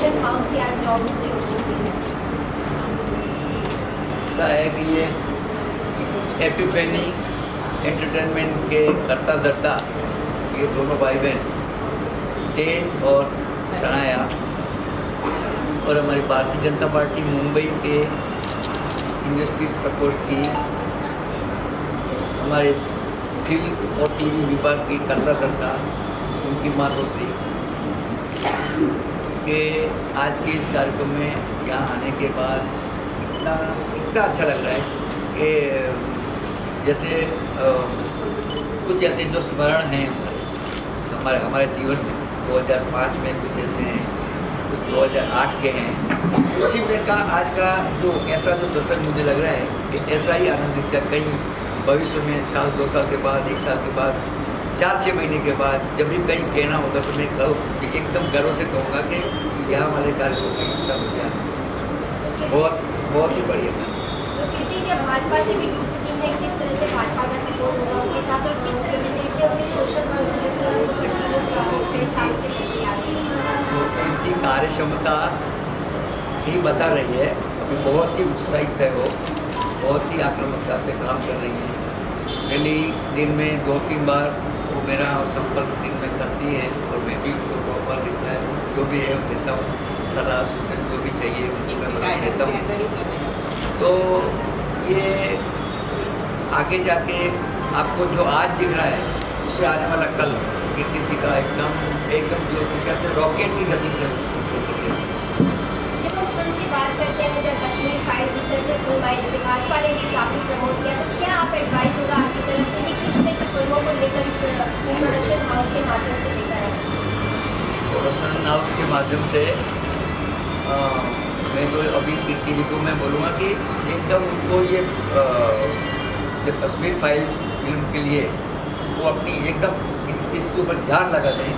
Production house की आज office की ओपनिंग है। ऐसा है कि ये एपिफेनी एंटरटेनमेंट के करता धरता ये दोनों भाई बहन तेज और सनाया और हमारी भारतीय जनता पार्टी मुंबई के इंडस्ट्री प्रकोष्ठ की हमारे फिल्म और टीवी विभाग की करता धरता उनकी मातोश्री के आज के इस कार्यक्रम में यहाँ आने के बाद इतना अच्छा लग रहा है कि जैसे कुछ ऐसे जो स्मरण हैं हमारे जीवन में 2005 में कुछ ऐसे हैं, कुछ 2008 के हैं, उसी में का आज का जो ऐसा जो प्रसंग मुझे लग रहा है कि ऐसा ही आनंदित है। कहीं भविष्य में साल 2 साल के बाद 1 साल के बाद 4-6 महीने के बाद जब भी कहीं कहना होगा तो मैं एकदम गर्व से कहूँगा कि यहाँ वाले कार्यक्रम में हिस्सा हो गया। बहुत ही बढ़िया था। तो कीर्ति जब भाजपा से भी जुड़ चुकी है, किस तरह से भाजपा का सपोर्ट होगा उनके साथ और किस तरह से देखते हैं उनके सोशल के हिसाब से करती आ रही है? तो उनकी कार्य क्षमता ही बता रही है। अभी बहुत ही उत्साहित है वो, बहुत ही आक्रामकता से काम कर रही है। डेली दिन में 2-3 बार वो मेरा संपर्क दिन में करती है और मैं भी उनको प्रॉपर रिप्लाई जो भी है देता हूँ, सलाह सूचन जो भी चाहिए उनको मैं देता हूँ। तो ये आगे जाके आपको जो आज दिख रहा है उससे आने वाला कल कीर्ति जी का एकदम जो कैसे रॉकेट की गति से जब हम फिल्म की बात करते हैं, जब कश्मीर फाइल जिस तरह से फिल्म आई, जैसे भाजपा ने भी काफ़ी प्रमोट किया, तो क्या आप एडवाइस होगा आपकी तरफ से कि किस तरह की फिल्मों को लेकर इस प्रोडक्शन हाउस के माध्यम से लेकर आए? प्रोडक्शन हाउस के माध्यम से मैं तो अभी कीर्ति जी को मैं बोलूँगा कि एकदम उनको ये जो कश्मीर फाइल फिल्म के लिए वो अपनी एकदम इसके ऊपर ध्यान लगा दें।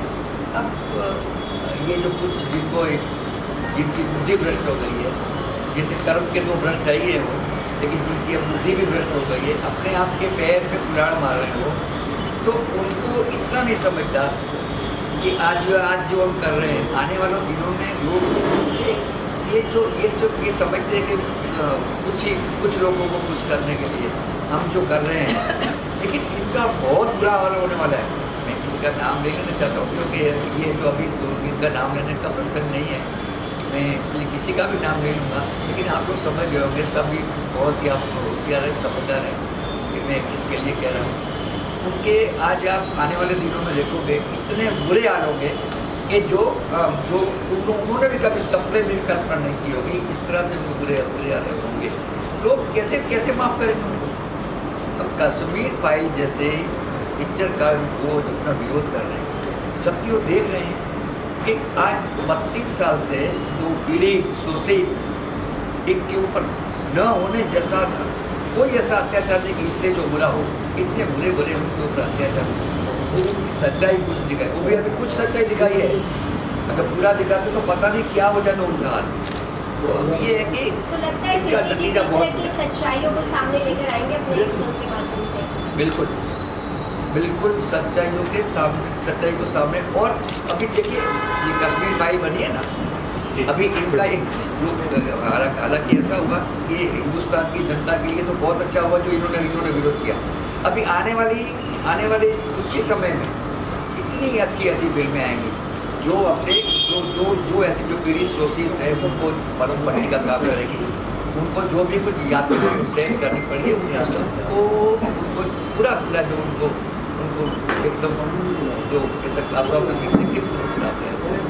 अब ये जो कुछ जिनकी बुद्धि भ्रष्ट हो गई है, जैसे कर्म के 2 भ्रष्ट है ही है वो, लेकिन जिनकी अब बुद्धि भी भ्रष्ट हो गई है, अपने आप के पैर में कुल्हाड़ मार रहे हैं वो, तो उनको इतना नहीं समझता कि आज जो हम कर रहे हैं आने वाले दिनों में लोग ये समझते हैं कि कुछ लोगों को खुश करने के लिए हम जो कर रहे हैं, लेकिन इनका बहुत बुरा हाल होने वाला है। मैं किसी का नाम नहीं लेना चाहता हूँ क्योंकि ये तो अभी इनका नाम लेने का प्रसंग नहीं है, मैं इसलिए किसी का भी नाम नहीं लूँगा, लेकिन आप लोग समझ गए होंगे, सभी बहुत ही आप होशियार है, समझदार है कि मैं किसके लिए कह रहा हूँ। उनके आज आप आने वाले दिनों में देखोगे इतने बुरे हाल होंगे कि जो उन्होंने भी कभी सपने में भी कल्पना नहीं की होगी, इस तरह से उनको बुरे हाल होंगे। लोग कैसे माफ़ करेंगे उनको? अब कश्मीर फाइल जैसे पिक्चर का वो अपना विरोध कर रहे हैं, जबकि वो देख रहे हैं कि आज 32 साल से जो पीढ़ी शोषित इनके ऊपर न होने जैसा कोई ऐसा अत्याचार नहीं कि इससे जो बुरा हो, इतने बुरे उनके ऊपर अत्याचार वो सच्चाई कुछ दिखाई, वो भी अभी कुछ सच्चाई दिखाई है। अगर पूरा दिखाते तो पता नहीं क्या हो जाता उनका हाल। तो अभी ये है कि तो लगता है कि नतीजा बहुत सच्चाइयों को सामने लेकर आएंगे अपने फिल्म के माध्यम से। बिल्कुल सच्चाई को सामने। और अभी देखिए ये कश्मीर फाइल बनी है ना, अभी इनका एक हालांकि ऐसा हुआ कि हिंदुस्तान की जनता के लिए तो बहुत अच्छा हुआ जो इन्होंने विरोध किया। अभी आने वाले कुछ ही समय में इतनी अच्छी फिल्में आएंगी जो अपने जो ऐसी जो पीढ़ी शोषित है उनको परम पढ़ने का काम करेगी, उनको जो भी कुछ याद सहन करनी पड़ी उनको पूरा जो उनको एकदम जो आश्वासन मिलने के पूरा प्रयास करें।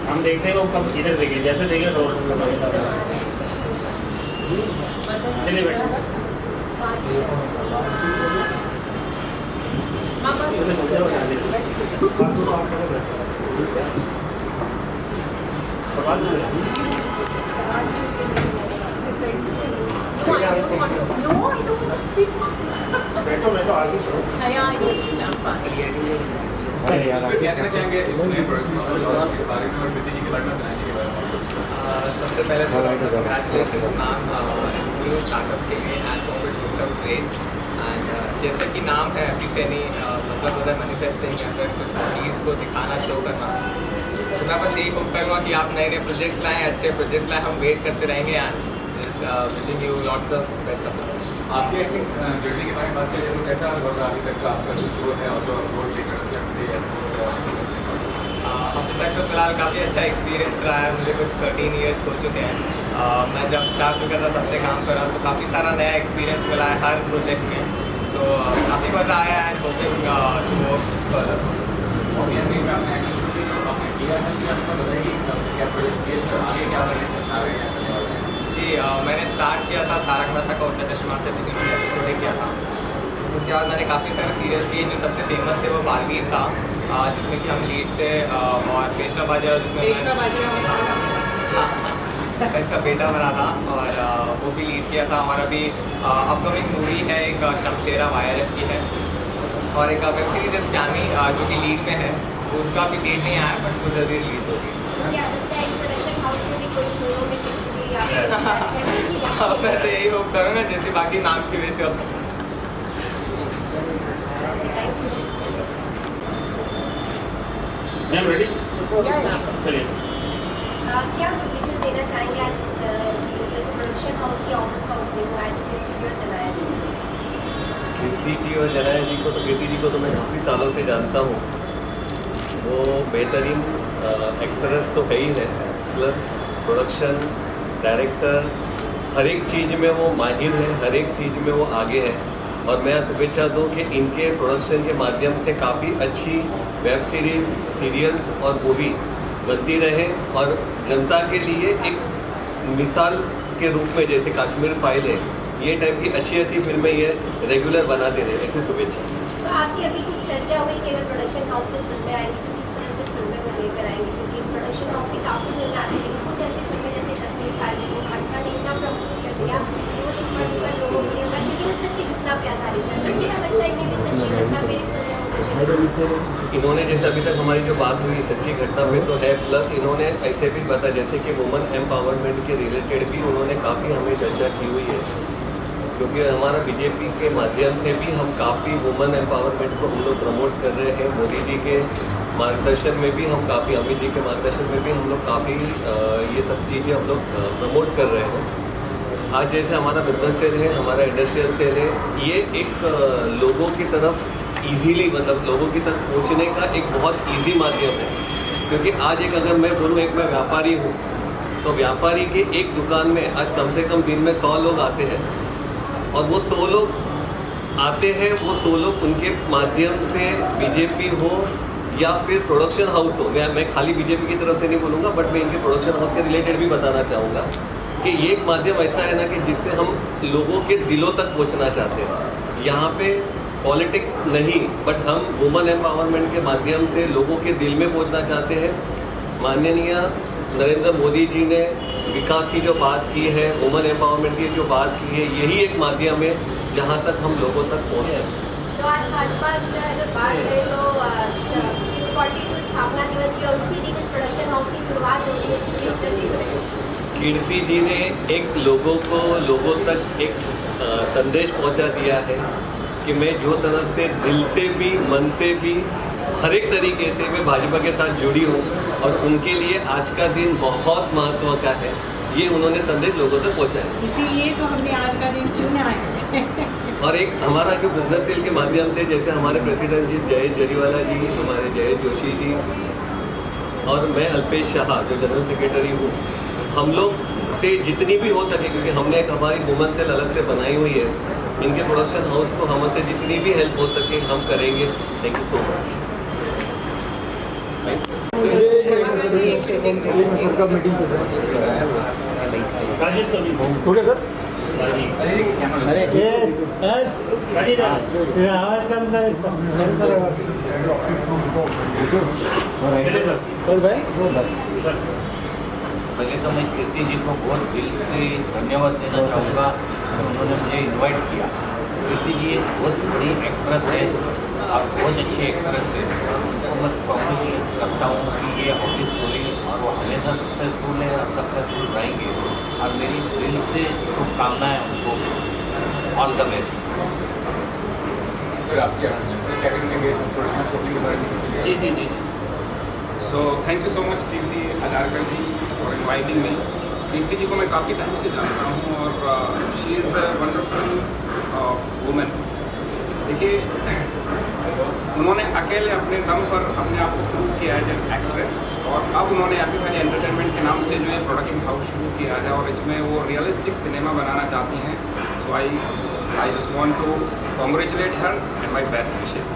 हम देखते हैं कब इधर देखिए जैसे देखिए चलिए बैठे बैठो मैं तो आगे क्या कहना चाहेंगे इसमें प्रोडक्शन के बारे में और प्रीति जी के बारे में बनाने के बारे में? सबसे पहले तो कंग्रेचुलेशंस मैम इस न्यू स्टार्टअप के लिए and hope it works out great and जैसे कि नाम है एपिफेनी, मतलब होता है मैनिफेस्टिंग या फिर कुछ चीज़ को दिखाना, शो करना। तो मैं बस यही होप करूँगा कि आप नए नए प्रोजेक्ट्स लाएँ, अच्छे प्रोजेक्ट्स लाएँ, हम वेट करते रहेंगे। And wishing you lots of best of luck. आपकी ऐसी जर्नी के बारे में बात करें तो कैसा अनुभव रहा अभी तक का आपका जो शो है और जो रोड लेकर सकते हैं? अभी तक तो फिलहाल काफ़ी अच्छा एक्सपीरियंस रहा है। मुझे कुछ 13 इयर्स हो चुके हैं। मैं जब 4 साल का था तब से काम कर रहा हूँ, तो काफ़ी सारा नया एक्सपीरियंस मिला है हर प्रोजेक्ट में। तो काफ़ी मज़ा आया है। Hoping to work further. और ये भी आपने एक्शन शूटिंग जो आपने किया है उसकी आपको बताइए क्या प्रोजेक्ट किए थे, आगे क्या करने चलना है? जी, मैंने स्टार्ट किया था तारक मेहता का उल्टा चश्मा से, जिसमें मैंने एपिसोड किया था। उसके बाद मैंने काफ़ी सारे सीरियल्स किए। जो सबसे फेमस थे वो बालवीर था, जिसमें कि हम लीड थे, और पेशवा बाजीराव जिसमें का बेटा बना था, और वो भी लीड किया था। और अभी अपकमिंग मूवी है एक शमशेरा YRF की है, और एक वेब सीरीज है स्कैमी जो कि लीड में है। उसका अभी डेट नहीं आया, बट वो जल्दी रिलीज होगी। क्या लगता है इस प्रोडक्शन हाउस से भी कोई फिल्मों में कितनी या मैं तो यही होप करूँगा जैसे बाकी नाम की विश हो। Ma'am ready? चलिए। क्या गुड विशेस देना चाहेंगे आज इस तरह से प्रोडक्शन हाउस की ऑफिस का ओपनिंग हुआ है, तो कीर्ति और जलाया जी? कीर्ति जी और जलाया जी को, तो कीर्ति जी को तो मैं काफ़ी सालों से जानता हूँ। वो बेहतरीन एक्ट्रेस तो है ही है, प्लस प्रोडक्शन डायरेक्टर, हर एक चीज़ में वो माहिर है, हर एक चीज़ में वो आगे है। और मैं शुभेच्छा दूँ कि इनके प्रोडक्शन के माध्यम से काफ़ी अच्छी वेब सीरीज़, सीरियल्स और मूवी बनती रहे, और जनता के लिए एक मिसाल के रूप में, जैसे कश्मीर फाइल है, ये टाइप की अच्छी अच्छी फिल्में ये रेगुलर बनाते रहे। ऐसी शुभेच्छा। तो आपकी अभी कुछ चर्चा हुई कि अगर प्रोडक्शन हाउस से फिल्में आएंगी तो किस तरह से फिल्में को लेकर आएंगे, क्योंकि प्रोडक्शन हाउस से काफ़ी फिल्में आती हैं, लेकिन कुछ ऐसी फिल्में जैसे कश्मीर फाइल जिसको भाजपा ने इतना प्रमोट कर दिया कि वो सुपर डुपर लोगों के लिए होगा, क्योंकि वो सच्ची घटना पे आधारित है। तो क्या लगता है कि भी सच्ची घटना पे फिल्में होनी चाहिए? इन्होंने जैसे अभी तक हमारी जो बात हुई सच्ची घटना पे तो है, प्लस इन्होंने ऐसे भी बताया जैसे कि वुमेन एम्पावरमेंट के रिलेटेड भी उन्होंने काफ़ी हमें चर्चा की हुई है, क्योंकि हमारा बीजेपी के माध्यम से भी हम काफ़ी वुमेन एम्पावरमेंट को हम लोग प्रमोट कर रहे हैं। मोदी जी के मार्गदर्शन में भी हम काफ़ी, अमित जी के मार्गदर्शन में भी हम लोग काफ़ी ये सब चीज़ें हम लोग प्रमोट कर रहे हैं। आज जैसे हमारा बिजनेस सेल है, हमारा इंडस्ट्रियल सेल है, ये एक लोगों की तरफ इजीली, मतलब लोगों की तक पहुंचने का एक बहुत इजी माध्यम है। क्योंकि आज एक, अगर मैं बोलूँ, एक मैं व्यापारी हूँ, तो व्यापारी के एक दुकान में आज कम से कम दिन में 100 लोग आते हैं, और वो 100 लोग आते हैं, वो 100 लोग उनके माध्यम से बीजेपी हो या फिर प्रोडक्शन हाउस हो, मैं खाली बीजेपी की तरफ से नहीं बोलूँगा, बट मैं इनके प्रोडक्शन हाउस के रिलेटेड भी बताना चाहूँगा कि ये एक माध्यम ऐसा है ना कि जिससे हम लोगों के दिलों तक पहुँचना चाहते हैं। यहाँ पे पॉलिटिक्स नहीं, बट हम वुमेन एम्पावरमेंट के माध्यम से लोगों के दिल में पहुँचना चाहते हैं। माननीय नरेंद्र मोदी जी ने विकास की जो बात की है, वुमेन एम्पावरमेंट की जो बात की है, यही एक माध्यम है जहाँ तक हम लोगों तक पहुँच सकते हैं। तो आज भाजपा की अगर बात करें तो 42 स्थापना दिवस की और उसी दिन इस प्रोडक्शन हाउस की शुरुआत होती है, किस तरह देख रहे हैं? कीर्ति जी ने एक लोगों तक एक संदेश पहुंचा दिया है कि मैं जो तरफ से दिल से भी, मन से भी, हर एक तरीके से मैं भाजपा के साथ जुड़ी हूँ, और उनके लिए आज का दिन बहुत महत्व का है। ये उन्होंने संदेश लोगों तक पहुँचाया, इसीलिए तो हमने आज का दिन चुना है। और एक हमारा जो बिजनेस सेल के माध्यम से, जैसे हमारे प्रेसिडेंट जी जयेश जरीवाला जी, हमारे जयेश जोशी जी, और मैं अल्पेश शाह जो जनरल सेक्रेटरी हूँ, हम लोग से जितनी भी हो सके, क्योंकि हमने एक हमारी वुमेन सेल अलग से बनाई हुई है, इनके प्रोडक्शन हाउस को हमसे जितनी भी हेल्प हो सके हम करेंगे। Thank you so much. Rajesh सभी ओके सर। राजीव ये आवाज कम कर इसका। चलिए सर। सर भाई सर पहले तो मैं कीर्ति जी को बहुत दिल से धन्यवाद देना चाहूँगा कि उन्होंने मुझे इनवाइट किया। कीर्ति जी एक बहुत बड़ी एक्ट्रेस है और बहुत अच्छी एक्ट्रेस है। उनको मैं कॉन्ग्रेचुलेट करता हूँ कि ये ऑफिस खोली और वो हमेशा सक्सेसफुल है और सक्सेसफुल रहेंगे, और मेरी दिल से शुभकामनाएं उनको। All the best. सर आपकी कैटेगरी में प्रोडक्शन शूटिंग के बारे में जी जी जी so thank you so much Kirti Ajarkar ji for inviting me. Kirti ji को मैं काफ़ी टाइम से जानता हूँ और she is a wonderful women. देखिए उन्होंने अकेले अपने दम पर अपने आप को प्रूव किया है एज एक्ट्रेस, और अब उन्होंने हैप्पी फैमिली एंटरटेनमेंट के नाम से जो है प्रोडक्शन हाउस शुरू किया है और इसमें वो रियलिस्टिक सिनेमा बनाना चाहती हैं। So I just want to congratulate her and my best wishes.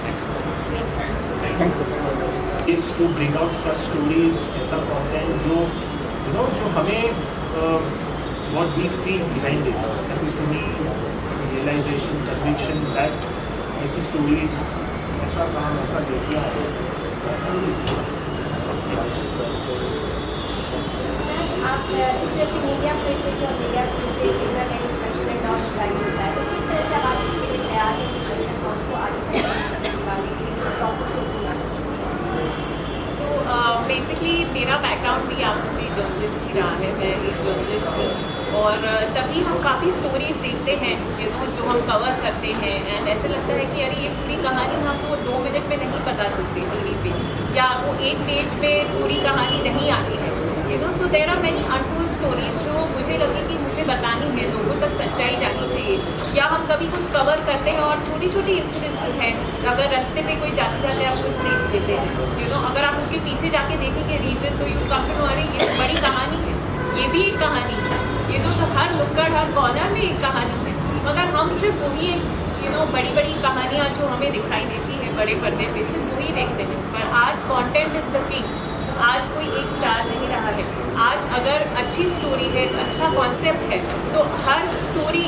Thank you so much. is to bring out such stories, ऐसा content जो जो हमें what we feel behind it, epiphany, realization, conviction, that ऐसी stories, ऐसा काम, ऐसा देखिया है, ऐसा नहीं आप जिस तरह से मीडिया फील्ड से और मीडिया फील्ड से कहीं ना कहीं प्रोडक्शन में लॉन्च लाइन होता है, तो किस तरह से आप इसके लिए तैयार हैं इस प्रोडक्शन हाउस को आगे चलाने के लिए, इस प्रोसेस को पूरा बेसिकली मेरा बैकग्राउंड भी आप किसी जर्नलिस्ट की रहा है, मैं एक जर्नलिस्ट हूँ और तभी हम काफ़ी स्टोरीज देखते हैं जो हम कवर करते हैं एंड ऐसे लगता है कि अरे ये पूरी कहानी हम वो 2 मिनट में नहीं बता सकते टीवी पे, या वो 1 पेज में पूरी कहानी नहीं आती है so there are many untold stories जो मुझे लगे कि मुझे बतानी है, लोगों तक सच्चाई जानी चाहिए। या हम कभी कुछ कवर करते हैं और छोटी छोटी इंसिडेंसेस हैं, अगर रास्ते पे कोई जाते जाते आप कुछ देख लेते हैं अगर आप उसके पीछे जाके देखेंगे रीज़न, तो यू कम टू नो अरे ये तो बड़ी कहानी है, ये भी एक कहानी है, तो हर नुक्कड़ हर कॉर्नर में एक कहानी है। मगर हम सिर्फ वही बड़ी बड़ी कहानियाँ जो हमें दिखाई देती है बड़े पर्दे पे, सिर्फ वही देखते हैं। पर आज कंटेंट इज़ द किंग। आज कोई एक स्टार नहीं रहा है। आज अगर अच्छी स्टोरी है, अच्छा कॉन्सेप्ट है, तो हर स्टोरी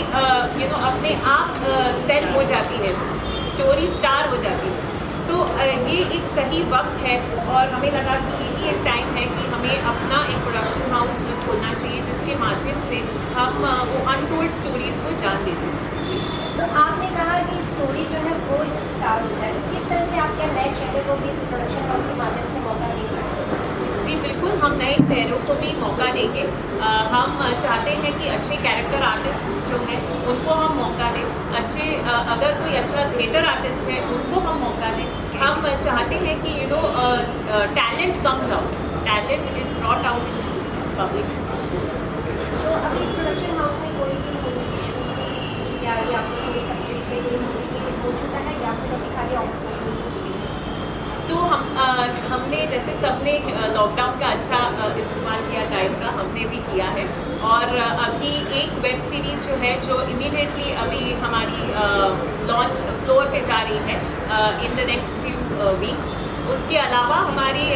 अपने आप सेल हो जाती है, स्टोरी स्टार हो जाती है। तो ये एक सही वक्त है और हमें लगा कि यही एक टाइम है कि हमें अपना एक प्रोडक्शन हाउस खोलना चाहिए जिसके माध्यम से हम वो अनटोल्ड स्टोरीज़ को जान दे सकें। तो आपने कहा कि स्टोरी जो है वो एक स्टार होता है, तो किस तरह से आप क्या नए चेहरे को भी इस प्रोडक्शन हाउस के माध्यम से मौका देंगे? जी बिल्कुल, हम नए चेहरों को भी मौका देंगे। हम चाहते हैं कि अच्छे कैरेक्टर आर्टिस्ट जो हैं उनको हम मौका दें, अच्छे अगर कोई अच्छा थिएटर आर्टिस्ट है उनको हम मौका दें। हम चाहते हैं कि talent comes out, talent is brought out public. तो अभी इस प्रोडक्शन हाउस में कोई भी मूवी की शूटिंग की तैयारी आपको कोई सब्जेक्ट पे कोई मूवी की हो चुका है या फिर अभी खाली ऑफिस? तो हमने जैसे सबने लॉकडाउन का अच्छा इस्तेमाल किया टाइम का, हमने भी किया है। और अभी एक वेब सीरीज़ जो है जो इमीडिएटली अभी हमारी लॉन्च फ्लोर पे जा रही है in the next few weeks. उसके अलावा हमारी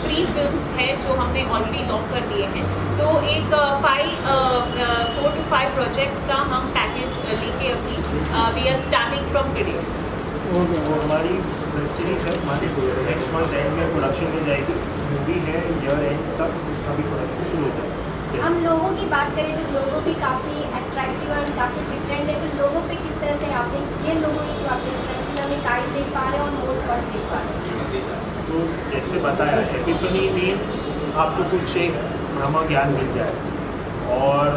3 फिल्म्स हैं जो हमने ऑलरेडी लॉक कर दिए हैं। तो एक 4 to 5 प्रोजेक्ट्स का हम पैकेज लेके अभी we are starting from today. वो हमारी वेब सीरीज है, हमारी नेक्स्ट मंथ एंड में प्रोडक्शन में जाएगी। मूवी है ईयर एंड तक उसका भी प्रोडक्शन शुरू हो जाएगा। हम लोगों की बात करें तो लोगों भी काफ़ी अट्रैक्टिव और काफ़ी डिफरेंट है, तो लोगों पे किस तरह से आपने ये लोगों ने क्यों आपने जिसमें हम एक आइस देख पा रहे हैं और मोड पर देख पा रहे हैं? तो जैसे बताया, एपिफनी मीन्स आपको कुछ एक ब्रह्म ज्ञान मिल जाए और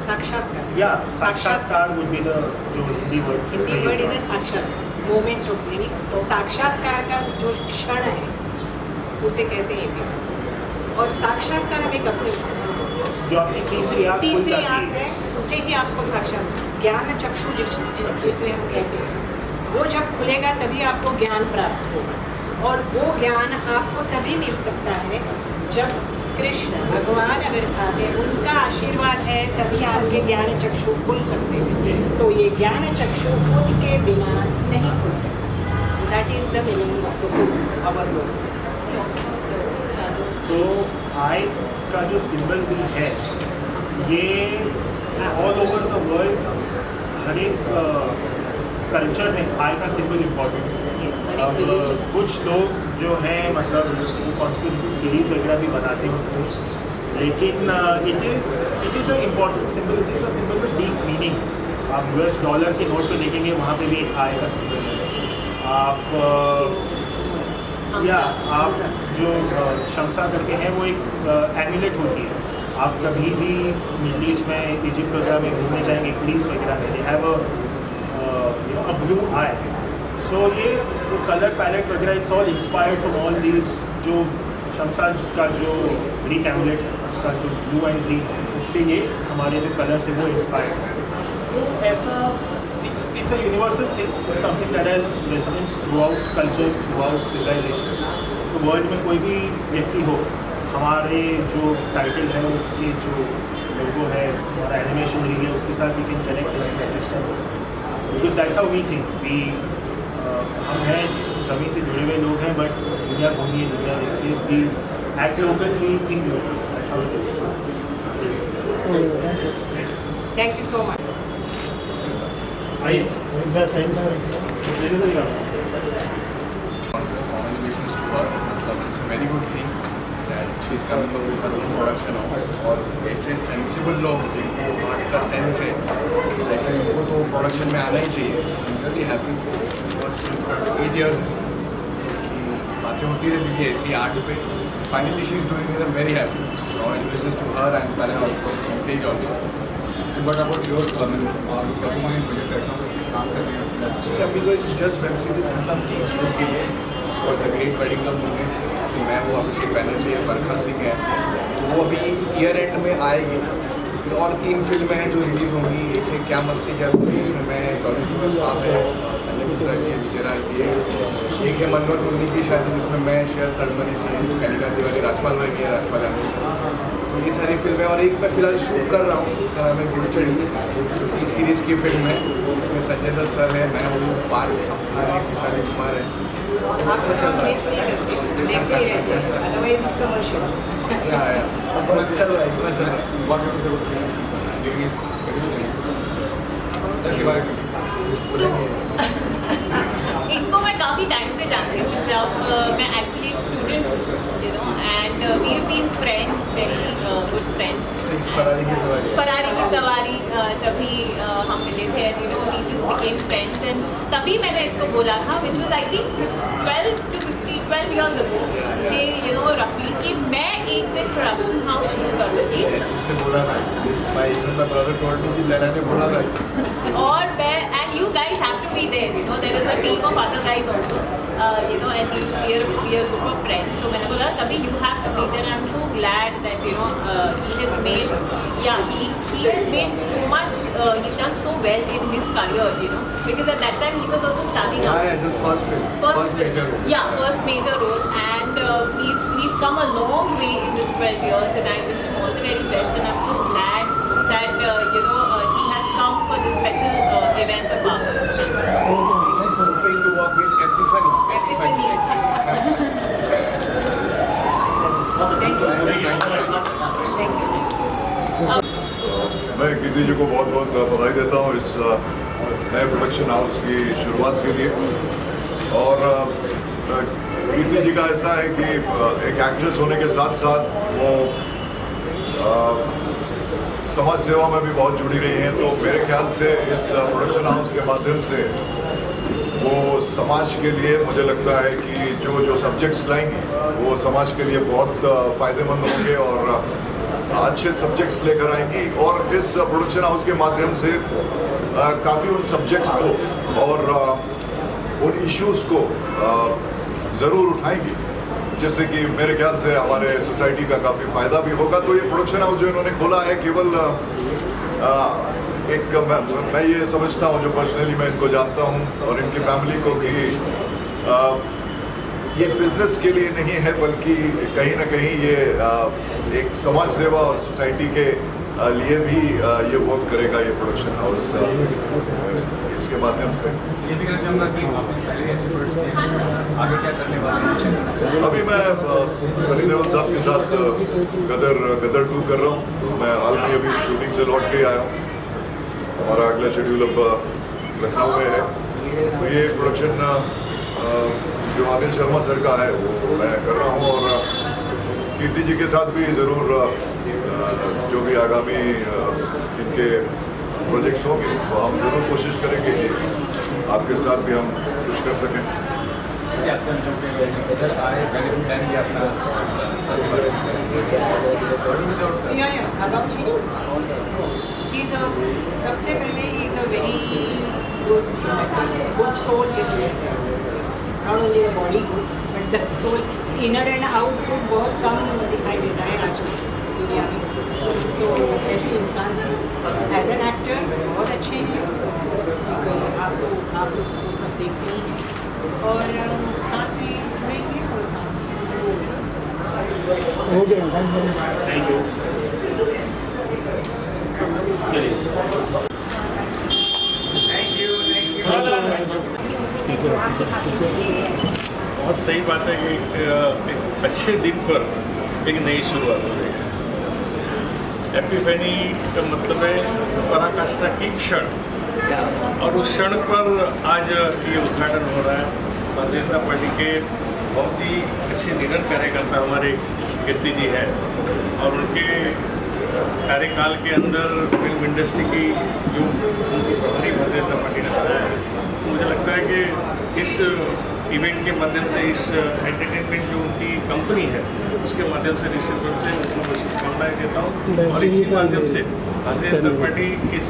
साक्षात्कार या साक्षात्कार would be the जो हिंदी वर्ड इज अ साक्षात्कार, मोमेंट ऑफ लिविंग। साक्षात्कार का जो क्षण है उसे कहते हैं एपिफनी। और साक्षात्कार हमें कब से जो आपकी तीसरी आँख आँख है, उसे ही आपको साक्षात ज्ञान चक्षु जिसे हम कहते हैं, वो जब खुलेगा तभी आपको ज्ञान प्राप्त होगा। और वो ज्ञान आपको तभी मिल सकता है जब कृष्ण भगवान अगर साथ है, उनका आशीर्वाद है, तभी आपके ज्ञान चक्षु खुल सकते हैं। तो ये ज्ञान चक्षु उनके बिना नहीं खुल सकते। So that is the meaning of the book our book. तो आई का जो सिंबल भी है, ये ऑल ओवर द वर्ल्ड हर एक कल्चर में आई का सिंबल इम्पॉर्टेंट है। अब कुछ लोग जो हैं मतलब वो कॉन्स्पिरेसी थ्योरीज वगैरह भी बनाते हैं उसमें, लेकिन it is a important symbol, it is a symbol with deep meaning. आप US डॉलर के नोट पे देखेंगे, वहाँ पे भी एक आई का सिंबल है। आप जो शमसा करके हैं, वो एक एम्यूलेट होती है। आप कभी भी मिडल ईस्ट में, इजिप्ट वगैरह में घूमने जाएंगे, ग्रीस वगैरह में, they have a blue eye. So ये कलर पैलेट वगैरह it's all inspired from all these जो शमशाद का जो ग्रीक एमुलेट है उसका जो ब्लू एंड ग्रीन है उससे ये हमारे जो कलर्स है वो इंस्पायर्ड है. तो ऐसा it's a universal thing. It's something that has resonance throughout cultures, throughout civilizations. तो वर्ल्ड में कोई भी व्यक्ति हो हमारे जो टाइटल है उसके जो लोगो है और एनिमेशन रील है उसके साथ you can connect and understand because that's how we think. We हम हैं ज़मीन से जुड़े हुए लोग हैं बट दुनिया घूमिए दुनिया देखिए. We act local we think local. That's how it is. Thank you so much. Congratulations to her. मतलब it's a very good thing that she's coming up with her own production house. और ऐसे sensible लोग जिनको art का sense है I think उनको तो production में आना ही चाहिए. रियली हैप्पी फॉर 8 years बातें होती रहती थी ऐसी आर्ट पे. Finally she is doing it. I am very happy. Congratulations to her and Tanya also and Tej also. What about your performing project ऐसा काम कर रहे हैं? अभी कोई जस्ट वेब सीरीज मतलब टीचरों के लिए और the great wedding of Mukesh. मैं हूँ अभिषेक बैनर्जी है, बरखा सिंह है. तो वो अभी ईयर एंड में आएगी. और 3 फिल्में हैं जो रिलीज़ होंगी. एक है क्या मस्ती क्या होगी जिसमें मैं जॉली साहब है, संजय मिश्रा जी है, विजय राज जी है. एक है मनोहर मुन्नी की शादी जिसमें मैं श्रेयस तड़मनी जी है, कनिका तिवारी, राजपाल राय जी है, राजपाल यादव. तो ये सारी फिल्में और एक मैं फिलहाल शूट कर रहा हूँ जिसका नाम है गुड़चड़ी. ये सीरीज़ की फिल्म है. इसमें संजय दत्त सर है, मैं हूँ, पार्थ सपना है, खुशहाली कुमार है. अच्छा चल रहा है. चल रहा है इतना चल रहा है. इनको मैं काफ़ी टाइम से जानती हूँ. जब मैं एक्चुअली एक स्टूडेंट हूँ you know and we have been friends, very good friends. Ferrari की सवारी तभी हम मिले थे and you know we just became friends. And तभी मैंने इसको बोला था which was I think 12 years ago कि यू नो रफली कि मैं एक दिन प्रोडक्शन हाउस शुरू करूँगी. उसने बोला था my brother told me कि लैला ने बोला था. और मैं and you guys have to be there, you know there is a team of other guys also, you know and we are a group of friends. So मैंने बोला तभी you have to be there and I'm so glad that you know he has made so much, he's done so well in his career, you know, because at that time he was also starting out. Yeah, just first film, first major role. Yeah, first major role and he's come a long way in this 12 years and I wish him all the very best and I'm so glad that you know he has come for this special event of ours. He's hoping to work with Epiphany. Thank you. मैं कीर्ति जी को बहुत बहुत बधाई देता हूँ इस नए production house की शुरुआत के लिए. और कीर्ति जी का ऐसा है कि एक एक्ट्रेस होने के साथ साथ वो समाज सेवा में भी बहुत जुड़ी रही हैं. तो मेरे ख्याल से इस प्रोडक्शन हाउस के माध्यम से वो समाज के लिए मुझे लगता है कि जो सब्जेक्ट्स लाएंगी वो समाज के लिए बहुत फ़ायदेमंद होंगे और अच्छे सब्जेक्ट्स लेकर आएंगी. और इस प्रोडक्शन हाउस के माध्यम से काफ़ी उन सब्जेक्ट्स को और उन इश्यूज़ को ज़रूर उठाएंगी जिससे कि मेरे ख्याल से हमारे सोसाइटी का काफ़ी फ़ायदा भी होगा. तो ये प्रोडक्शन हाउस जो इन्होंने खोला है केवल एक मैं ये समझता हूँ जो पर्सनली मैं इनको जानता हूँ और इनकी फैमिली को कि ये बिज़नेस के लिए नहीं है बल्कि कहीं ना कहीं ये एक समाज सेवा और सोसाइटी के लिए भी ये वर्क करेगा ये प्रोडक्शन हाउस इसके माध्यम से. ये भी कहना चाहूँगा कि आपने पहले ऐसे प्रोडक्शन किए, आगे क्या करने वाले हैं? अभी मैं सनी देओल साहब के साथ गदर 2 कर रहा हूँ. तो मैं हाल में अभी शूटिंग से लौट के आया हूँ. हमारा अगला शेड्यूल अब लखनऊ में है. तो ये प्रोडक्शन जो अनिल शर्मा सर का है वो मैं कर रहा हूँ और कीर्ति जी के साथ भी ज़रूर जो भी आगामी इनके प्रोजेक्ट्स होंगे तो हम ज़रूर कोशिश करेंगे कि आपके साथ भी हम कुछ कर सकें. सर आए पहले भी प्लान किया अपना सबसे पहले he is a very good soul जिसे कहते हैं, not only the body but the soul, inner and out को बहुत कम दिखाई देता है आज की दुनिया में। तो ऐसे इंसान हैं, एज एन एक्टर बहुत अच्छे हैं, उसकी कोई आप लोग वो सब देखते ही हैं और साथ में जुड़ेंगे और थैंक यू। चलिए बहुत सही बात है कि एक अच्छे दिन पर एक नई शुरुआत हो रही है। एपिफेनी का मतलब है पराकाष्ठा की क्षण, और उस क्षण पर आज ये उद्घाटन हो रहा है। भारतीय जनता पार्टी के बहुत ही अच्छे निडर कार्यकर्ता हमारे कीर्ति जी हैं, और उनके कार्यकाल के अंदर फिल्म इंडस्ट्री की जो उनकी प्रभारी भारतीय जनता पार्टी ने बनाया है, मुझे लगता है कि इस इवेंट के माध्यम से, इस एंटरटेनमेंट जो उनकी कंपनी है उसके माध्यम से निश्चित रूप से उनको शुभकामनाएं देता हूँ। और इसी माध्यम से भारतीय जनता पार्टी इस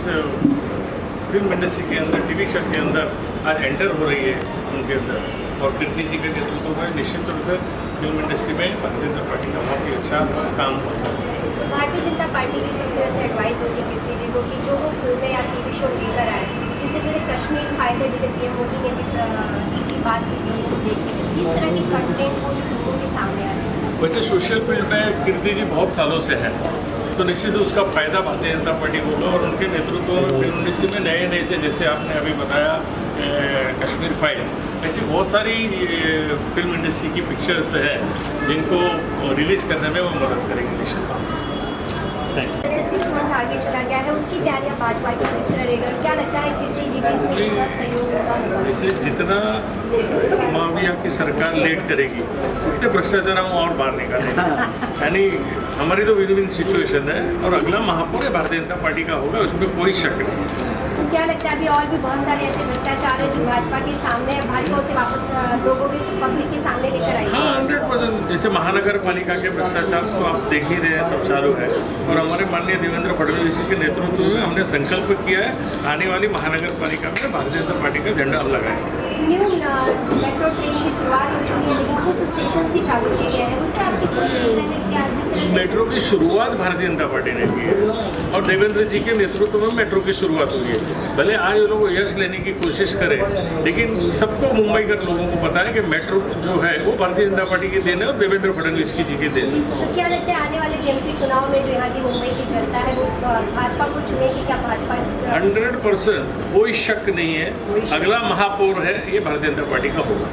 फिल्म इंडस्ट्री के अंदर, टीवी शो के अंदर आज एंटर हो रही है उनके अंदर, और कीर्ति जी के नेतृत्व में निश्चित रूप से फिल्म इंडस्ट्री में भारतीय जनता पार्टी का बहुत ही अच्छा काम होगा। भारतीय जनता पार्टी की किस तरह से एडवाइस होती है कीर्ति जी को कि जो वो फिल्में या टीवी शो लेकर आए, जैसे कश्मीर फाइल है, जैसे पीएम मोदी ने भी जिसकी बात की लोगों को देख के किस तरह की कंटेंट को जो लोगों के सामने आए? वैसे सोशल फील्ड में कीर्ति जी बहुत सालों से है, तो निश्चित उसका फ़ायदा भारतीय जनता पार्टी होगा, और उनके नेतृत्व में फिल्म इंडस्ट्री में नए नए से, जैसे आपने अभी बताया कश्मीर फाइल, ऐसी बहुत सारी फिल्म इंडस्ट्री की पिक्चर्स हैं जिनको रिलीज़ करने में वो मदद करेंगे निश्चित रूप से। जैसे 6 मंथ आगे चला गया है, उसकी तैयारियां भाजपा की किस तरह रहेगी, क्या लगता है कीर्ति जी भी इसमें कितना सहयोग होगा? जैसे जितना माविया की सरकार लेट करेगी उतने भ्रष्टाचार हम और बाहर निकालेंगे। यानी हमारी तो विन विन सिचुएशन है, और अगला महापौर भारतीय जनता पार्टी का होगा, उसमें कोई शक नहीं। तो क्या लगता है अभी और भी बहुत सारे ऐसे भ्रष्टाचार है जो भाजपा के सामने है, भाजपा उसे वापस लोगों के पब्लिक के सामने लेकर आई? हाँ, 100%। जैसे महानगर पालिका के भ्रष्टाचार तो आप देख ही रहे हैं, सब चालू है, और हमारे माननीय देवेंद्र फडणवीस जी के नेतृत्व में हमने संकल्प किया है आने वाली महानगर पालिका में भारतीय जनता पार्टी का झंडा हम लगाएंगे। न्यू मेट्रो ट्रेन की शुरुआत हो चुकी है, लेकिन कुछ स्टेशन ही चालू किए गए हैं, उससे आप किस तरह देख रहे हैं? क्या जिस तरह से मेट्रो की शुरुआत भारतीय जनता पार्टी ने की है, और देवेंद्र जी के नेतृत्व में मेट्रो की शुरुआत हुई है। भले आज लोग यश लेने की कोशिश करें, लेकिन सबको मुंबई के लोगों को पता है कि मेट्रो जो है वो भारतीय जनता पार्टी की देन है, और देवेंद्र फडणवीस की जी की देन है। तो क्या लगता है आने वाले बीएमसी चुनाव में जो यहाँ की मुंबई की जनता है वो भाजपा को चुनेगी? क्या भाजपा 100% कोई शक नहीं है, अगला महापौर है ये भारतीय जनता पार्टी का होगा।